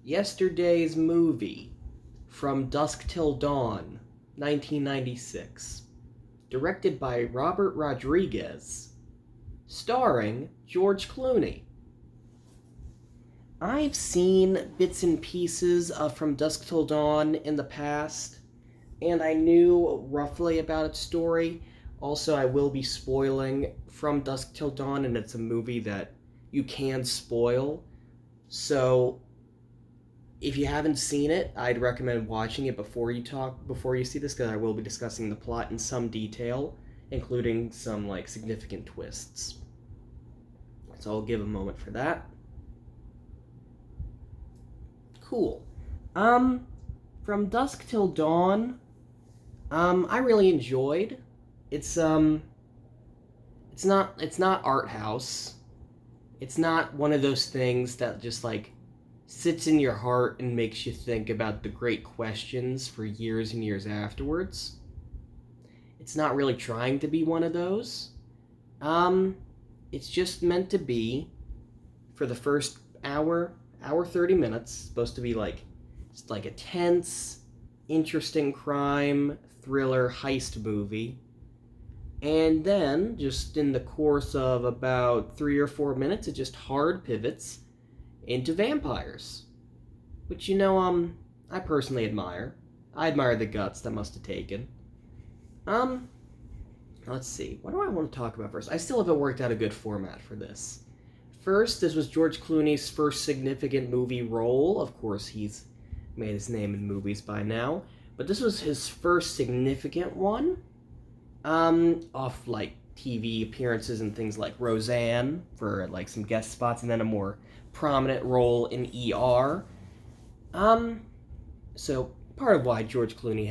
Yesterday's movie, From Dusk Till Dawn, 1996. Directed by Robert Rodriguez. Starring George Clooney. I've seen bits and pieces of From Dusk Till Dawn in the past, and I knew roughly about its story. Also, I will be spoiling From Dusk Till Dawn, and it's a movie that you can spoil. So, if you haven't seen it, I'd recommend watching it before you see this, because I will be discussing the plot in some detail, including some significant twists. So I'll give a moment for that. Cool. From Dusk Till Dawn, I really enjoyed. It's not art house. It's not one of those things that just sits in your heart and makes you think about the great questions for years and years afterwards. It's not really trying to be one of those. It's just meant to be, for the first hour 30 minutes, supposed to be just a tense, interesting crime, thriller, heist movie. And then, just in the course of about 3 or 4 minutes, it just hard pivots into vampires. Which, I personally admire. I admire the guts that must have taken. Let's see. What do I want to talk about first? I still haven't worked out a good format for this. First, this was George Clooney's first significant movie role. Of course, he's made his name in movies by now. But this was his first significant one. Off, TV appearances and things like Roseanne for, some guest spots, and then a more prominent role in ER. So part of why George Clooney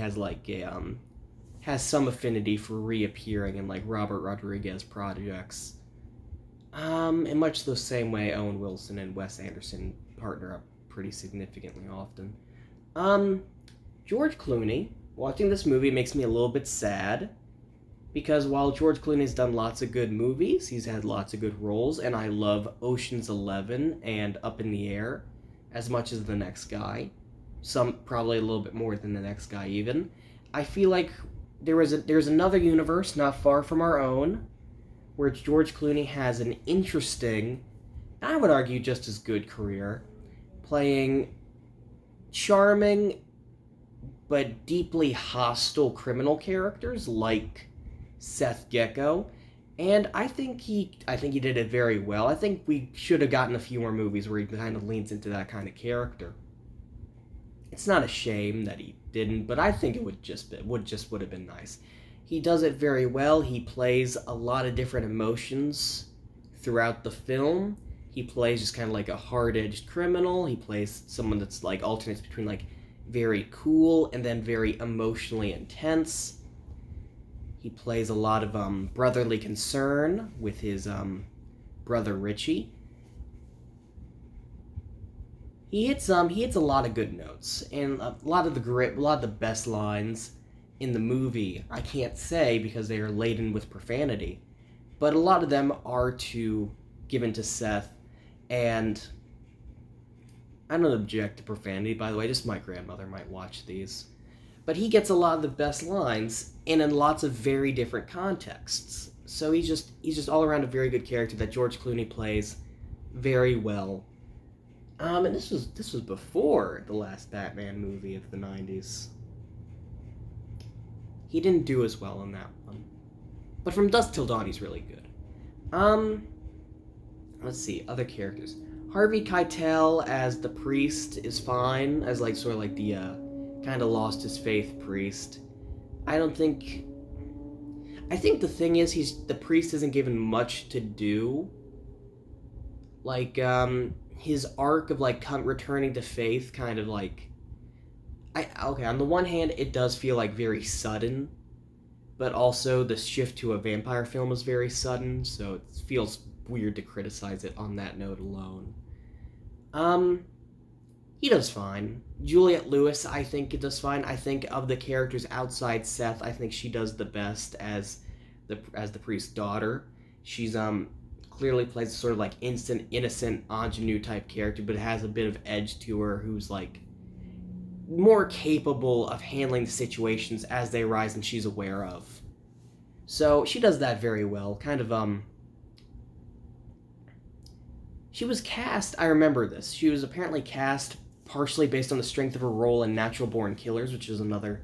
has some affinity for reappearing in, Robert Rodriguez projects. In much the same way Owen Wilson and Wes Anderson partner up pretty significantly often. George Clooney, watching this movie makes me a little bit sad, because while George Clooney's done lots of good movies, he's had lots of good roles, and I love Ocean's 11 and Up in the Air as much as the next guy. Some probably a little bit more than the next guy even. I feel like there's another universe not far from our own where George Clooney has an interesting, I would argue just as good career, playing charming but deeply hostile criminal characters like Seth Gecko, and I think he did it very well. I think we should have gotten a few more movies where he kind of leans into that kind of character. It's not a shame that he didn't, but I think it would have been nice. He does it very well. He plays a lot of different emotions throughout the film. He plays just kind of like a hard-edged criminal. He plays someone that's alternates between very cool and then very emotionally intense. He plays a lot of brotherly concern with his brother Richie. He hits a lot of good notes, and a lot of the best lines in the movie I can't say because they are laden with profanity, but a lot of them are given to Seth, and I don't object to profanity, by the way, just my grandmother might watch these. But he gets a lot of the best lines and in lots of very different contexts. So he's just all around a very good character that George Clooney plays very well. And this was before the last Batman movie of the 90s. He didn't do as well on that one. But From Dusk Till Dawn, he's really good. Let's see, other characters. Harvey Keitel as the priest is fine, as the kind of lost his faith priest. I think the thing is the priest isn't given much to do. His arc of returning to faith kind of on the one hand it does feel very sudden, but also the shift to a vampire film is very sudden, so it feels weird to criticize it on that note alone. He does fine. Juliette Lewis, I think, does fine. I think of the characters outside Seth, I think she does the best as the priest's daughter. She's clearly plays a sort of like instant, innocent ingenue type character, but has a bit of edge to her, who's like more capable of handling the situations as they arise and she's aware of. So she does that very well. She was cast, I remember this, she was apparently cast partially based on the strength of her role in Natural Born Killers, which is another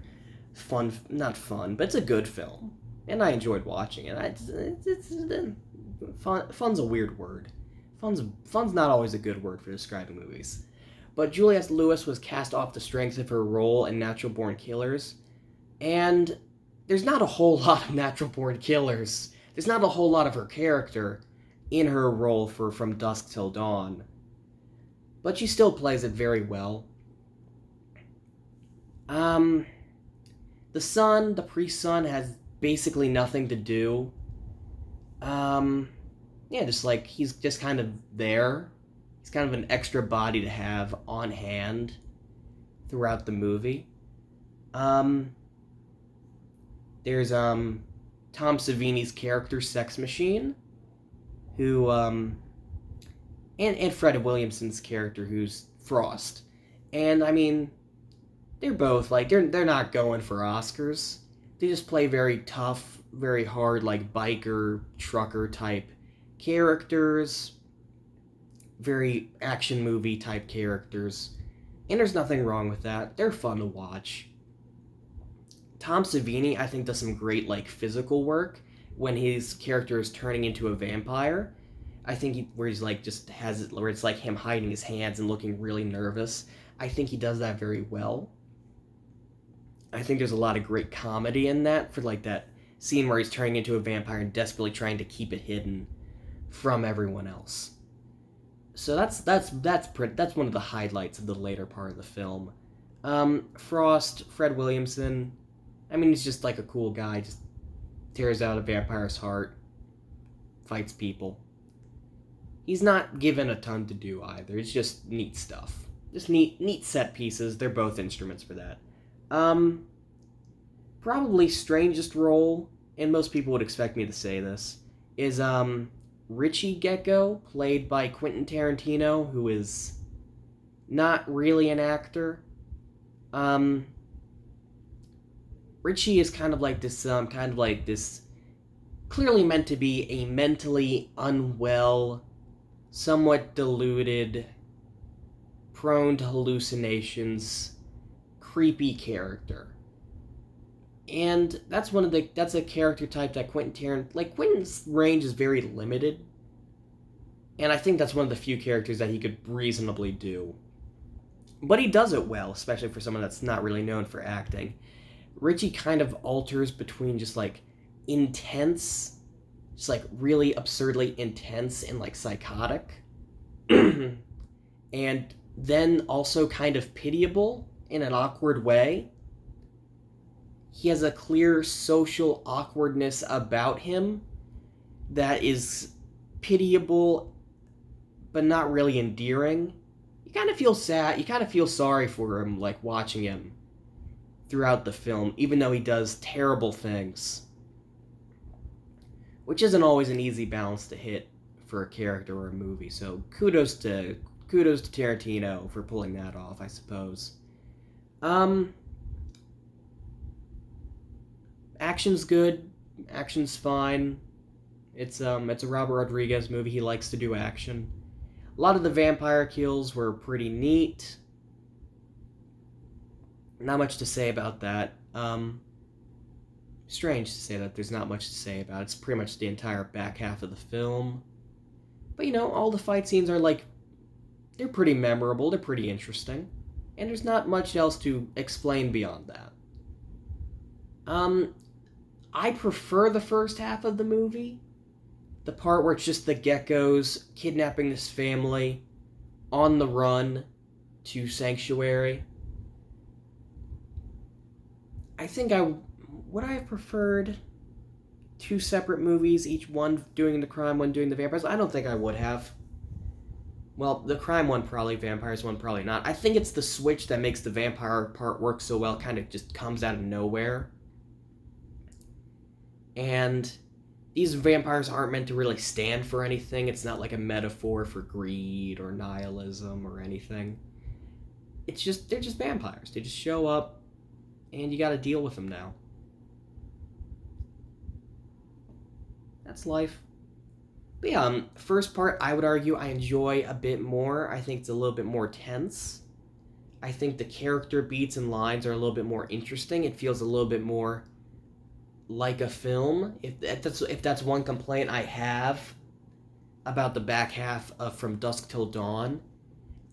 not fun, but it's a good film. And I enjoyed watching it. Fun's a weird word. Fun's not always a good word for describing movies. But Juliette Lewis was cast off the strength of her role in Natural Born Killers, and there's not a whole lot of Natural Born Killers. There's not a whole lot of her character in her role for From Dusk Till Dawn. But she still plays it very well. The priest's son, has basically nothing to do. He's just kind of there. He's kind of an extra body to have on hand throughout the movie. There's Tom Savini's character, Sex Machine, who and Fred Williamson's character, who's Frost. And I mean, they're both like they're not going for Oscars. They just play very tough, very hard, like biker, trucker type characters, very action movie type characters. And there's nothing wrong with that. They're fun to watch. Tom Savini, I think, does some great like physical work when his character is turning into a vampire. I think where he's like just has it where it's like him hiding his hands and looking really nervous. I think he does that very well. I think there's a lot of great comedy in that, for like that scene where he's turning into a vampire and desperately trying to keep it hidden from everyone else. So that's one of the highlights of the later part of the film. Frost, Fred Williamson, I mean, he's just like a cool guy, just tears out a vampire's heart, fights people. He's not given a ton to do either. It's just neat stuff. Just neat set pieces. They're both instruments for that. Probably strangest role, and most people would expect me to say this, is Richie Gecko, played by Quentin Tarantino, who is not really an actor. Richie is kind of like this clearly meant to be a mentally unwell, somewhat deluded, prone to hallucinations, creepy character. And that's a character type that Quentin's range is very limited. And I think that's one of the few characters that he could reasonably do. But he does it well, especially for someone that's not really known for acting. Richie kind of alters between just like intense, just like really absurdly intense and like psychotic, and then also kind of pitiable in an awkward way. He has a clear social awkwardness about him that is pitiable but not really endearing. You kind of feel sad, you kind of feel sorry for him, like watching him throughout the film, even though he does terrible things. Which isn't always an easy balance to hit for a character or a movie, so kudos to Tarantino for pulling that off, I suppose. Action's good. Action's fine. It's a Robert Rodriguez movie. He likes to do action. A lot of the vampire kills were pretty neat. Not much to say about that. Strange to say that there's not much to say about it. It's pretty much the entire back half of the film. But all the fight scenes are they're pretty memorable, they're pretty interesting. And there's not much else to explain beyond that. I prefer the first half of the movie. The part where it's just the geckos kidnapping this family on the run to Sanctuary. I think would I have preferred two separate movies, each one doing the crime, one doing the vampires? I don't think I would have. Well, the crime one probably, vampires one probably not. I think it's the switch that makes the vampire part work so well, kind of just comes out of nowhere. And these vampires aren't meant to really stand for anything. It's not like a metaphor for greed or nihilism or anything. It's just, they're just vampires. They just show up, and you gotta deal with them now. That's life. But yeah, first part, I would argue I enjoy a bit more. I think it's a little bit more tense. I think the character beats and lines are a little bit more interesting. It feels a little bit more like a film. If that's one complaint I have about the back half of From Dusk Till Dawn,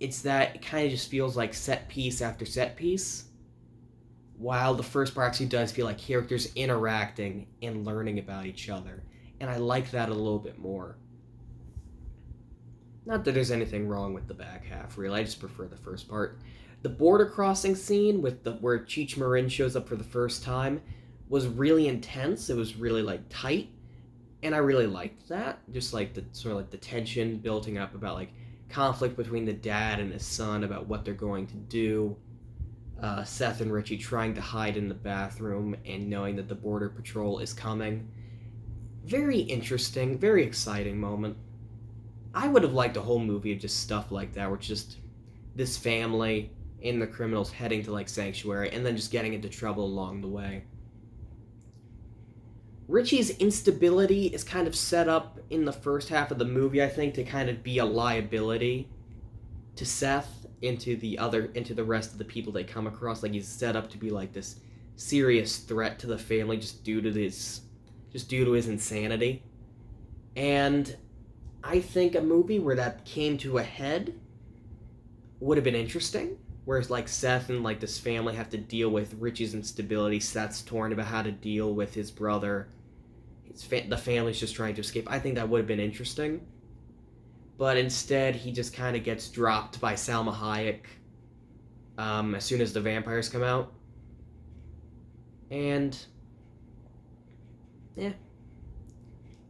it's that it kind of just feels like set piece after set piece, while the first part actually does feel like characters interacting and learning about each other. And I like that a little bit more. Not that there's anything wrong with the back half, really. I just prefer the first part. The border crossing scene where Cheech Marin shows up for the first time was really intense. It was really like tight, and I really liked that. Just like the sort of like the tension building up about like conflict between the dad and his son about what they're going to do. Seth and Richie trying to hide in the bathroom and knowing that the border patrol is coming. Very interesting, very exciting moment. I would have liked a whole movie of just stuff like that, where it's just this family and the criminals heading to like Sanctuary and then just getting into trouble along the way. Richie's instability is kind of set up in the first half of the movie, I think, to kind of be a liability to Seth into the rest of the people they come across. Like, he's set up to be like this serious threat to the family just due to his insanity. And I think a movie where that came to a head would have been interesting. Whereas like Seth and like this family have to deal with Richie's instability. Seth's torn about how to deal with his brother. The family's just trying to escape. I think that would have been interesting. But instead, he just kind of gets dropped by Salma Hayek as soon as the vampires come out. And yeah,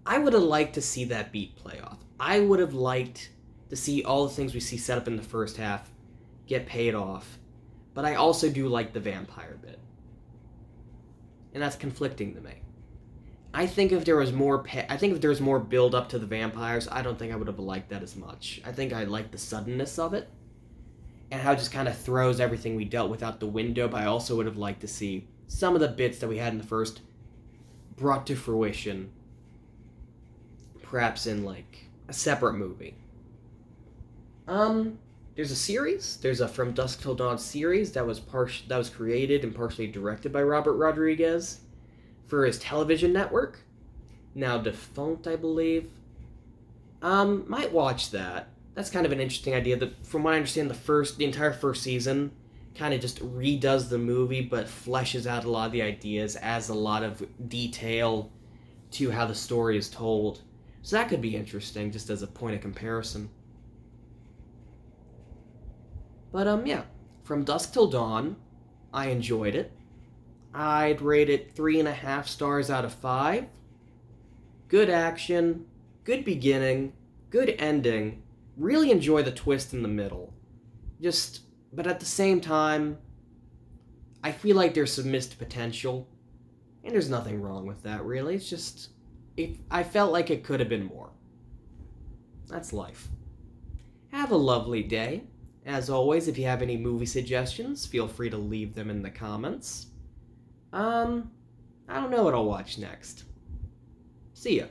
I would have liked to see that beat play off. I would have liked to see all the things we see set up in the first half get paid off. But I also do like the vampire bit. And that's conflicting to me. I think if there was more build up to the vampires, I don't think I would have liked that as much. I think I liked the suddenness of it and how it just kind of throws everything we dealt with out the window, but I also would have liked to see some of the bits that we had in the first brought to fruition, perhaps in like a separate movie. There's a series. There's a From Dusk Till Dawn series that was created and partially directed by Robert Rodriguez for his television network, now defunct, I believe. Might watch that. That's kind of an interesting idea. From what I understand, the entire first season kind of just redoes the movie, but fleshes out a lot of the ideas, adds a lot of detail to how the story is told. So that could be interesting, just as a point of comparison. But yeah, From Dusk Till Dawn, I enjoyed it. I'd rate it 3.5 stars out of 5. Good action, good beginning, good ending. Really enjoy the twist in the middle. But at the same time, I feel like there's some missed potential. And there's nothing wrong with that, really. It's just, I felt like it could have been more. That's life. Have a lovely day. As always, if you have any movie suggestions, feel free to leave them in the comments. I don't know what I'll watch next. See ya.